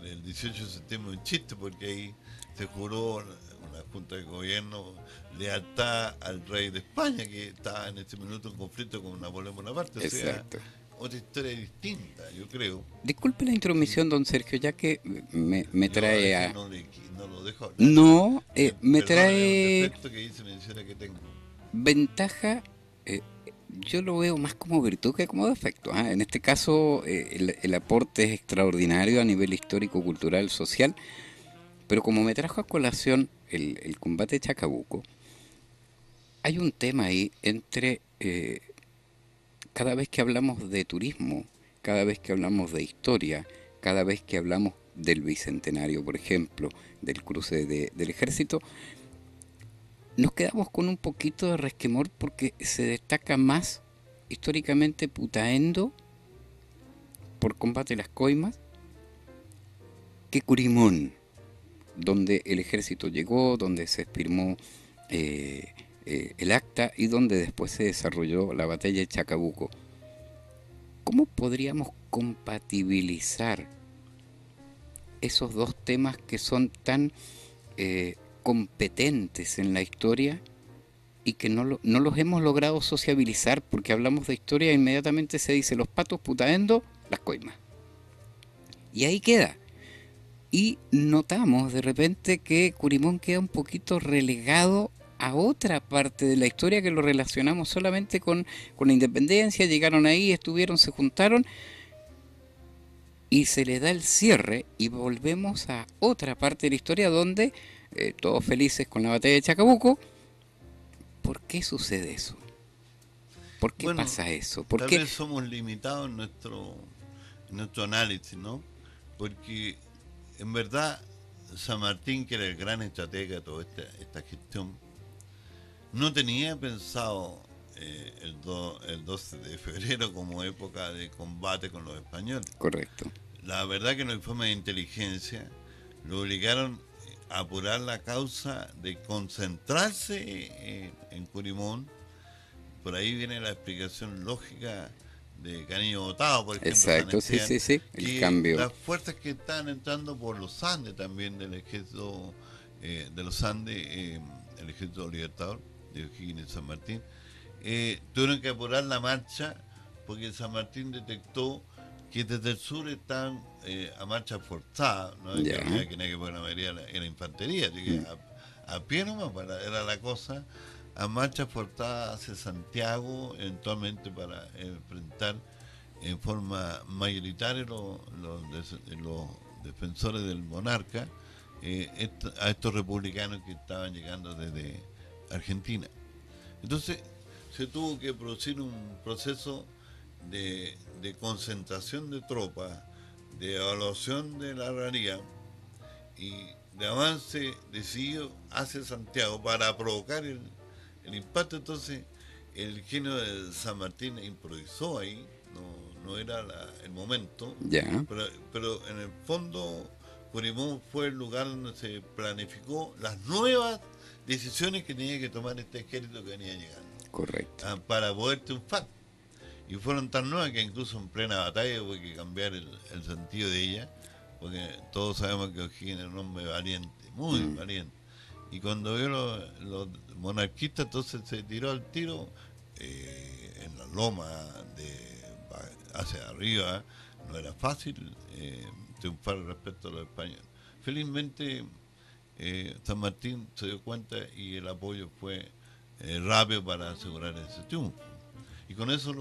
del 18 de septiembre es un chiste, porque ahí se juró una junta de gobierno lealtad al rey de España, que estaba en este minuto en conflicto con Napoleón Bonaparte. O sea, Exacto. otra historia distinta, yo creo. Disculpe la Y intromisión, don Sergio, ya que me yo a trae veces a... no lo dejo hablar. No, me Perdóname, es un trae defecto que dice menciona que tengo. ventaja. Yo lo veo más como virtud que como defecto. En este caso, el aporte es extraordinario a nivel histórico, cultural, social, pero como me trajo a colación el combate de Chacabuco, hay un tema ahí entre cada vez que hablamos de turismo, cada vez que hablamos de historia, cada vez que hablamos del bicentenario, por ejemplo, del cruce del ejército, nos quedamos con un poquito de resquemor porque se destaca más históricamente Putaendo por combate a las coimas que Curimón, donde el ejército llegó, donde se firmó el acta y donde después se desarrolló la batalla de Chacabuco. ¿Cómo podríamos compatibilizar esos dos temas que son tan competentes en la historia y que no los hemos logrado sociabilizar? Porque hablamos de historia e inmediatamente se dice los patos, Putaendo, las coimas. Y ahí queda. Y notamos de repente que Curimón queda un poquito relegado a otra parte de la historia, que lo relacionamos solamente con la independencia. Llegaron ahí, estuvieron, se juntaron y se le da el cierre y volvemos a otra parte de la historia donde todos felices con la batalla de Chacabuco. ¿Por qué sucede eso? ¿Por qué Bueno, pasa eso? ¿Por tal qué? vez somos limitados en nuestro análisis, ¿no? Porque en verdad San Martín, que era el gran estratega de toda esta gestión, no tenía pensado el 12 de febrero como época de combate con los españoles. Correcto. La verdad que los informes de inteligencia lo obligaron a apurar la causa de concentrarse en Curimón. Por ahí viene la explicación lógica de Caniño Botado, por ejemplo, San Exacto, sí, Esteban, sí, sí. El que cambio. las fuerzas que están entrando por los Andes también del ejército de los Andes, el ejército libertador de O'Higgins y San Martín, tuvieron que apurar la marcha porque San Martín detectó que desde el sur están a marcha forzada, no Ya. había que poner la mayoría era infantería, así que a pie nomás era la cosa, a marcha forzada hacia Santiago, eventualmente para enfrentar en forma mayoritaria los defensores del monarca, a estos republicanos que estaban llegando desde Argentina. Entonces se tuvo que producir un proceso de concentración de tropas, de evaluación de la realidad y de avance decidido hacia Santiago para provocar el impacto. Entonces el genio de San Martín improvisó ahí, no era el momento, Ya, pero en el fondo Corimón fue el lugar donde se planificó las nuevas decisiones que tenía que tomar este ejército que venía llegando correcto. para poder triunfar. Y fueron tan nuevas que incluso en plena batalla hubo que cambiar el sentido de ella, porque todos sabemos que O'Higgins era un hombre valiente, muy valiente. Y cuando vio los monarquistas, entonces se tiró al tiro en la loma hacia arriba. No era fácil triunfar respecto a los españoles. Felizmente San Martín se dio cuenta y el apoyo fue rápido para asegurar ese triunfo. Y con eso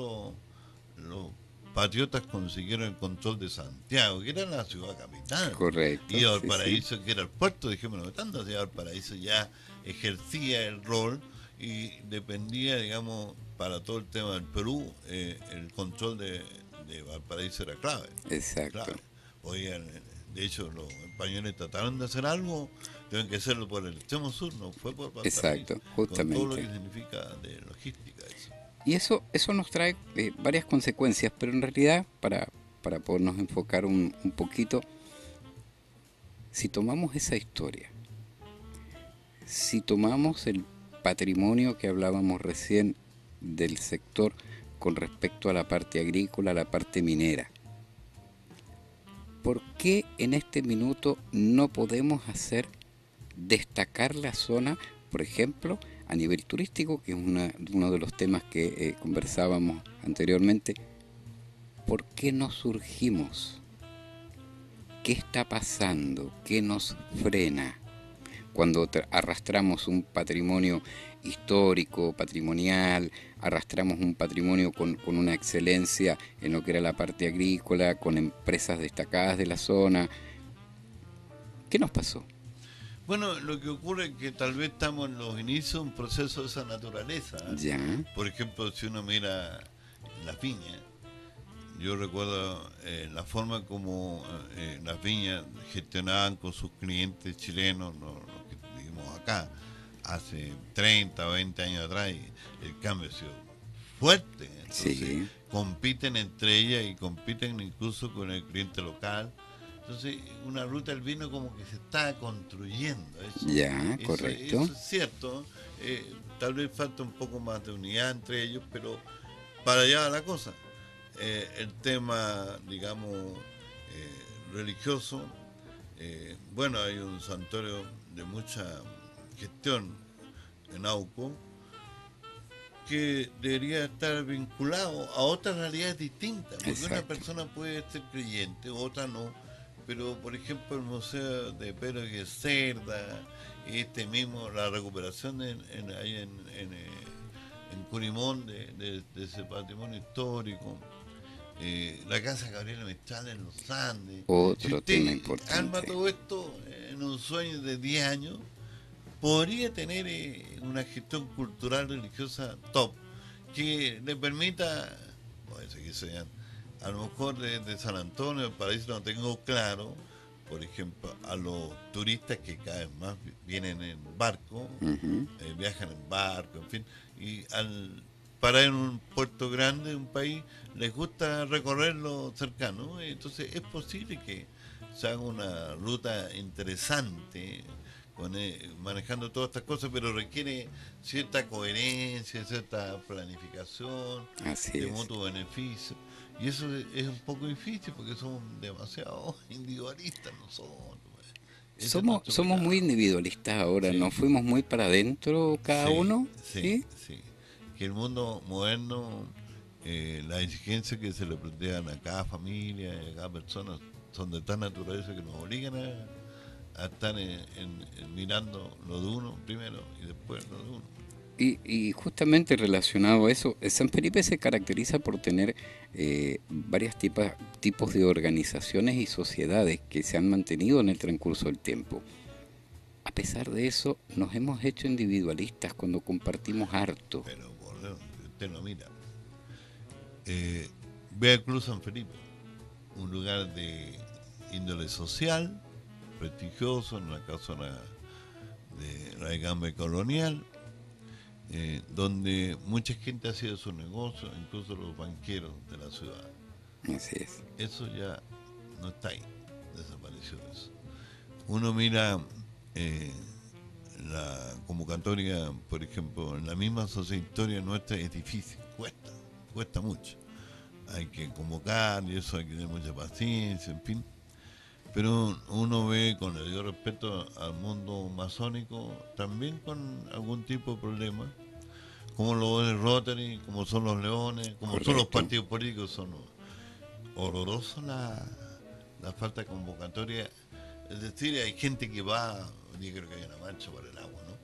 los patriotas consiguieron el control de Santiago, que era la ciudad capital. Correcto. Y Sí, Valparaíso, sí. que era el puerto, dijimos, tanto hacia Valparaíso ya ejercía el rol y dependía, digamos, para todo el tema del Perú, el control de Valparaíso era clave. Exacto. Clave. Oigan, de hecho, los españoles trataron de hacer algo, tienen que hacerlo por el extremo sur, no fue por Valparaíso. Exacto, Con todo lo justamente. que significa de logística eso. Y eso nos trae varias consecuencias, pero en realidad, para podernos enfocar un poquito, si tomamos esa historia, si tomamos el patrimonio que hablábamos recién del sector con respecto a la parte agrícola, a la parte minera, ¿por qué en este minuto no podemos hacer destacar la zona, por ejemplo, a nivel turístico, que es uno de los temas que conversábamos anteriormente? ¿Por qué no surgimos? ¿Qué está pasando? ¿Qué nos frena? Cuando arrastramos un patrimonio histórico, patrimonial, arrastramos un patrimonio con una excelencia en lo que era la parte agrícola, con empresas destacadas de la zona. ¿Qué nos pasó? Bueno, lo que ocurre es que tal vez estamos en los inicios de un proceso de esa naturaleza. Ya, Por ejemplo, si uno mira las viñas, yo recuerdo la forma como las viñas gestionaban con sus clientes chilenos, lo que vivimos acá, hace 30 o 20 años atrás, y el cambio ha sido fuerte. Entonces, sí, compiten entre ellas y compiten incluso con el cliente local. Entonces, una ruta del vino como que se está construyendo. ya, correcto. Eso es cierto. Tal vez falta un poco más de unidad entre ellos, pero para allá va la cosa. El tema, digamos, religioso, bueno, hay un santuario de mucha gestión en Auco que debería estar vinculado a otras realidades distintas, porque una Exacto. persona puede ser creyente, otra no, pero por ejemplo el Museo de Pedro de Cerda, este mismo, la recuperación ahí en Curimón de ese patrimonio histórico, la Casa Gabriela Mistral en los Andes. Si Otro tema usted arma importante. todo esto en un sueño de 10 años, podría tener una gestión cultural religiosa top que le permita, puede ser que sean, a lo mejor de San Antonio, del Paraíso no tengo claro, por ejemplo, a los turistas que cada vez más vienen en barco, Ujú. viajan en barco, en fin, y al parar en un puerto grande, un país, les gusta recorrerlo cercano, entonces es posible que se haga una ruta interesante manejando todas estas cosas, pero requiere cierta coherencia, cierta planificación, Así de es. mutuo beneficio. Y eso es un poco difícil porque somos demasiado individualistas nosotros. Ese es nuestro Somos muy pecado. individualistas ahora, Sí, nos fuimos muy para adentro cada sí, uno, sí, ¿sí? sí. Que el mundo moderno, las exigencias que se le plantean a cada familia, a cada persona, son de tal naturaleza que nos obligan a estar mirando lo de uno primero y después lo de uno. Y justamente relacionado a eso, San Felipe se caracteriza por tener varios tipos de organizaciones y sociedades que se han mantenido en el transcurso del tiempo. A pesar de eso, nos hemos hecho individualistas cuando compartimos harto. Pero por Dios, si usted lo mira, ve al Club San Felipe, un lugar de índole social, prestigioso, en la casa de la Gamba colonial, donde mucha gente hacía su negocio, incluso los banqueros de la ciudad. Así es. Eso ya no está ahí, desapareció eso. Uno mira la convocatoria, por ejemplo, en la misma sociedad historia nuestra es difícil, cuesta mucho. Hay que convocar y eso hay que tener mucha paciencia, en fin. Pero uno ve, con el debido respeto al mundo masónico, también con algún tipo de problema, como lo es Rotary, como son los Leones, como Correcto. son los partidos políticos, son horrorosos la falta de convocatoria. Es decir, hay gente que va, yo creo que hay una marcha por el agua, ¿no?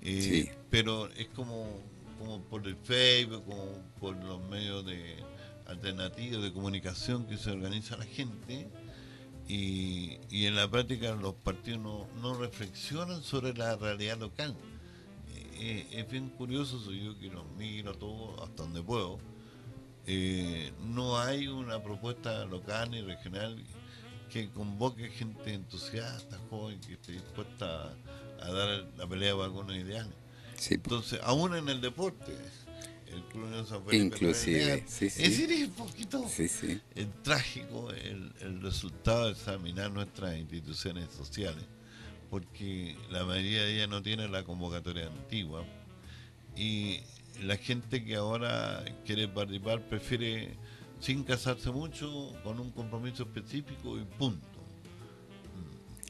Sí. Pero es como por el Facebook, como por los medios de alternativos de comunicación que se organiza la gente, y en la práctica los partidos no reflexionan sobre la realidad local. Es bien curioso, soy yo que los miro todo hasta donde puedo. No hay una propuesta local ni regional que convoque gente entusiasta, joven, que esté dispuesta a dar la pelea por algunos ideales. Sí, Entonces, aún en el deporte, el Club Unión San Felipe, inclusive, sí, sí. es decir, es un poquito Sí, sí. trágico el resultado de examinar nuestras instituciones sociales, porque la mayoría de ellas no tiene la convocatoria antigua, y la gente que ahora quiere participar prefiere sin casarse mucho, con un compromiso específico y punto.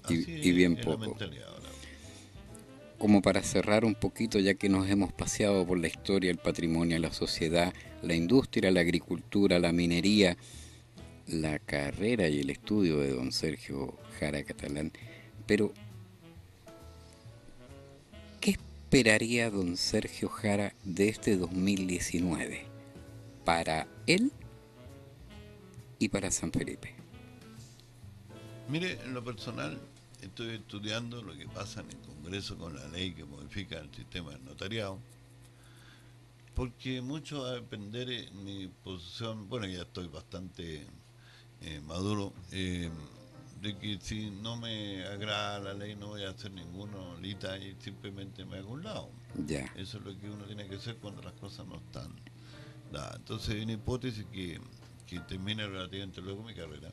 Así Y bien es la poco. mentalidad ahora. Como para cerrar un poquito, ya que nos hemos paseado por la historia, el patrimonio, la sociedad, la industria, la agricultura, la minería, la carrera y el estudio de don Sergio Jara Catalán, pero ¿qué esperaría don Sergio Jara de este 2019 para él y para San Felipe? Mire, en lo personal, estoy estudiando lo que pasa en el Congreso con la ley que modifica el sistema del notariado, porque mucho va a depender en mi posición, bueno, ya estoy bastante maduro, de que si no me agrada la ley no voy a hacer ninguna lita y simplemente me hago a un lado. Ya, Eso es lo que uno tiene que hacer cuando las cosas no están dadas. Entonces hay una hipótesis que termine relativamente luego mi carrera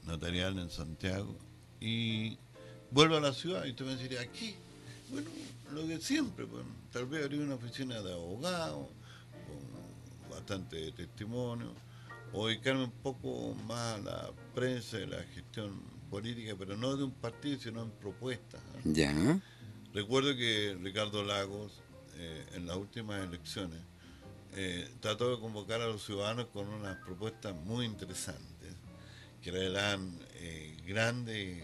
notarial en Santiago y vuelvo a la ciudad y usted me diría, aquí, bueno, lo que siempre, pues, tal vez abrir una oficina de abogado con bastante testimonio, o dedicarme un poco más a la prensa y la gestión política, pero no de un partido, sino en propuestas, ¿eh? ya, Recuerdo que Ricardo Lagos, en las últimas elecciones, trató de convocar a los ciudadanos con unas propuestas muy interesantes, que eran grandes,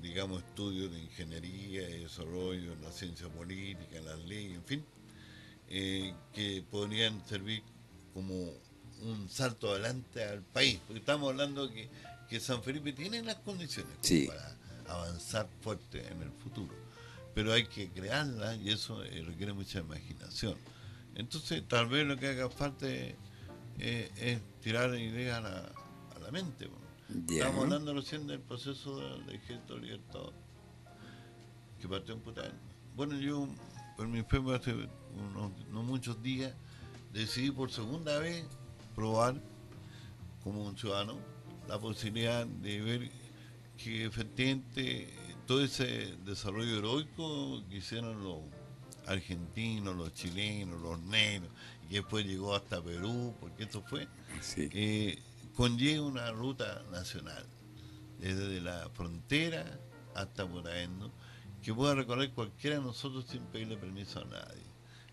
digamos, estudios de ingeniería y desarrollo en la ciencia política, en las leyes, en fin, que podrían servir como un salto adelante al país, porque estamos hablando que San Felipe tiene las condiciones como sí, para avanzar fuerte en el futuro, pero hay que crearlas y eso requiere mucha imaginación. Entonces, tal vez lo que haga falta es tirar ideas a la mente. Bueno. ya, Estábamos hablando recién del proceso del ejército libertador que partió en Putaendo. Bueno, yo, por mi enfermo hace no muchos días, decidí por segunda vez probar como un ciudadano la posibilidad de ver que efectivamente todo ese desarrollo heroico que hicieron los argentinos, los chilenos, los negros, y después llegó hasta Perú, porque esto fue, sí, conlleva una ruta nacional, desde la frontera hasta Putaendo, que pueda recorrer cualquiera de nosotros sin pedirle permiso a nadie.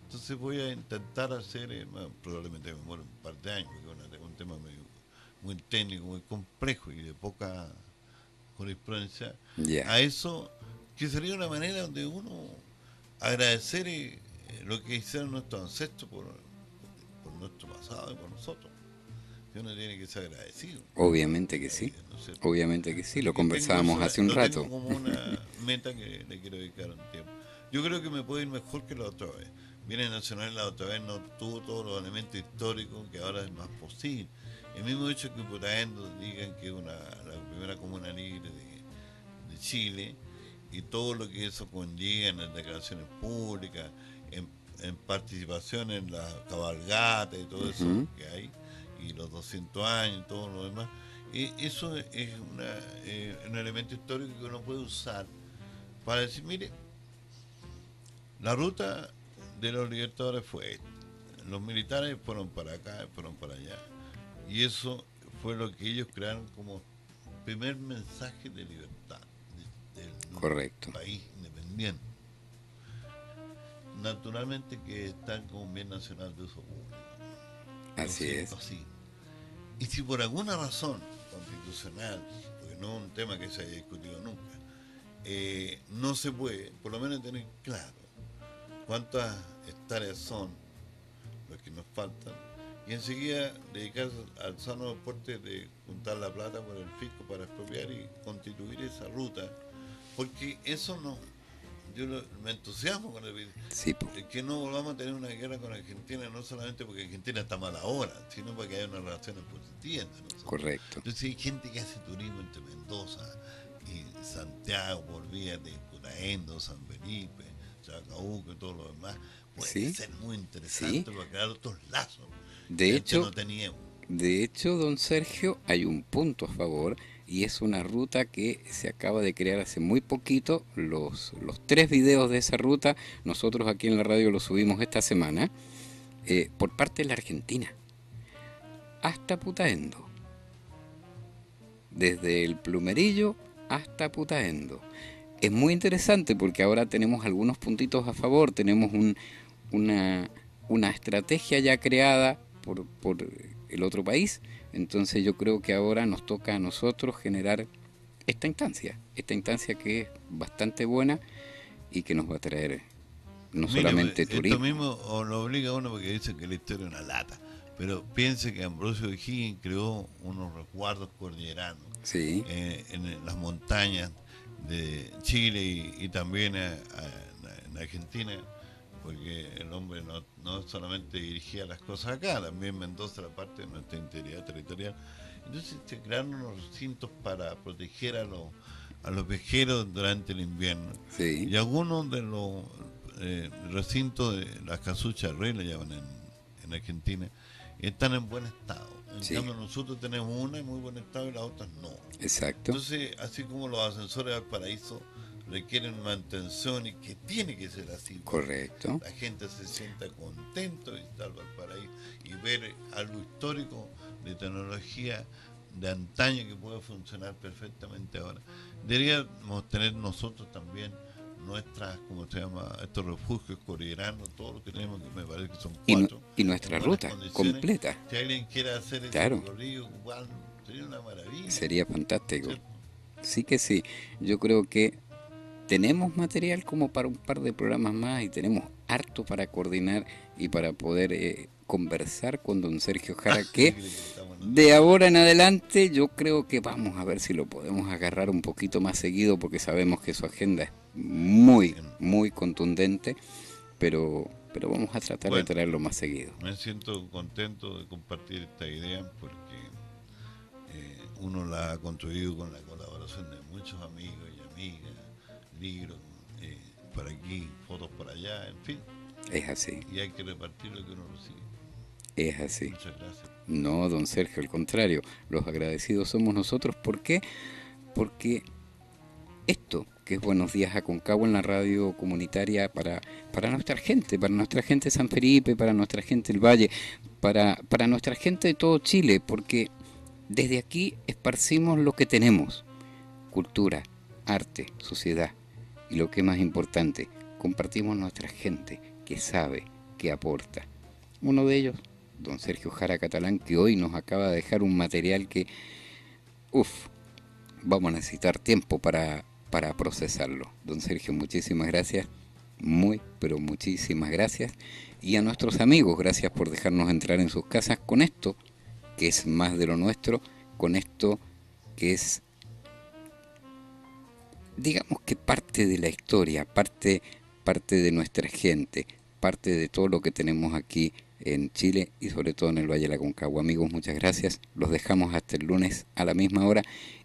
Entonces voy a intentar hacer, bueno, probablemente me muero un par de años, porque es un tema muy técnico, muy complejo y de poca jurisprudencia, ya, a eso, que sería una manera donde uno agradecer lo que hicieron nuestros ancestros por nuestro pasado y por nosotros. Que uno tiene que ser agradecido, obviamente que sí, ¿no es cierto? obviamente que sí, Así lo que tengo conversábamos eso, hace un lo tengo rato. como una meta que le quiero dedicar un tiempo. Yo creo que me puede ir mejor que la otra vez. Viene Nacional la otra vez no tuvo todos los elementos históricos que ahora es más posible. El mismo hecho que Putaendo digan que es la primera comuna libre de Chile y todo lo que eso conlleva en las declaraciones públicas en participación en la cabalgata y todo eso que hay, y los 200 años y todo lo demás. Eso es un elemento histórico que uno puede usar para decir, mire, la ruta de los libertadores fue esta. Los militares fueron para acá, fueron para allá. Y eso fue lo que ellos crearon como primer mensaje de libertad del país independiente. Naturalmente que están como un bien nacional de uso público. Así es. Así. Y si por alguna razón constitucional, porque no es un tema que se haya discutido nunca, no se puede, por lo menos tener claro cuántas hectáreas son los que nos faltan, y enseguida dedicarse al sano deporte de juntar la plata por el fisco para expropiar y constituir esa ruta, porque eso no, me entusiasmo con el sí, que no volvamos a tener una guerra con Argentina, no solamente porque Argentina está mal ahora, sino porque hay unas relaciones positivas entre nosotros. Correcto. Entonces hay gente que hace turismo entre Mendoza y Santiago por vía de Putaendo, San Felipe, Chacabuco y todo lo demás. Puede ser muy interesante para crear otros lazos. De hecho, no teníamos. De hecho, don Sergio, hay un punto a favor, y es una ruta que se acaba de crear hace muy poquito. Los 3 videos de esa ruta, nosotros aquí en la radio los subimos esta semana, por parte de la Argentina, hasta Putaendo. Desde el Plumerillo hasta Putaendo. Es muy interesante porque ahora tenemos algunos puntitos a favor, tenemos una estrategia ya creada por el otro país. Entonces yo creo que ahora nos toca a nosotros generar esta instancia que es bastante buena y que nos va a traer no solamente turismo. Esto mismo lo obliga a uno porque dicen que la historia es una lata, pero piense que Ambrosio O'Higgins creó unos resguardos cordilleranos en las montañas de Chile y también en Argentina, porque el hombre no solamente dirigía las cosas acá, también Mendoza era parte de nuestra integridad territorial. Entonces se crearon unos recintos para proteger a los viajeros durante el invierno. Y algunos de los recintos de las casuchas rey, le llaman en Argentina, están en buen estado. En cambio nosotros tenemos una en muy buen estado y las otras no. Exacto. Entonces, así como los ascensores al paraíso requieren mantención y que tiene que ser así. Correcto. La gente se sienta contento de estar al paraíso y ver algo histórico de tecnología de antaño que puede funcionar perfectamente ahora. Deberíamos tener nosotros también nuestras, ¿cómo se llama?, estos refugios cordilleranos, todo lo que tenemos, que me parece que son 4. Y nuestra ruta completa. Si alguien quiere hacer ese recorrido, igual sería una maravilla. Sería fantástico. Sí que sí. Yo creo que tenemos material como para un par de programas más y tenemos harto para coordinar y para poder conversar con don Sergio Jara, que de ahora en adelante yo creo que vamos a ver si lo podemos agarrar un poquito más seguido, porque sabemos que su agenda es muy, muy contundente, pero vamos a tratar de traerlo más seguido. Me siento contento de compartir esta idea porque uno la ha construido con la colaboración de muchos amigos y amigas, libros por aquí, fotos por allá, en fin. Es así. Y hay que repartir lo que uno recibe. Es así. Muchas gracias. No, don Sergio, al contrario, los agradecidos somos nosotros. ¿Por qué? Porque esto, que es Buenos Días Aconcagua en la radio comunitaria para nuestra gente de San Felipe, para nuestra gente del Valle, para nuestra gente de todo Chile, porque desde aquí esparcimos lo que tenemos: cultura, arte, sociedad, y lo que es más importante, compartimos nuestra gente que sabe, que aporta. Uno de ellos, don Sergio Jara Catalán, que hoy nos acaba de dejar un material que, vamos a necesitar tiempo para procesarlo. Don Sergio, muchísimas gracias, pero muchísimas gracias. Y a nuestros amigos, gracias por dejarnos entrar en sus casas con esto, que es más de lo nuestro, con esto que es, digamos que parte de la historia, parte de nuestra gente, parte de todo lo que tenemos aquí en Chile y sobre todo en el Valle de la Aconcagua. Amigos, muchas gracias. Los dejamos hasta el lunes a la misma hora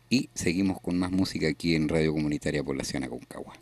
y seguimos con más música aquí en Radio Comunitaria Población Aconcagua.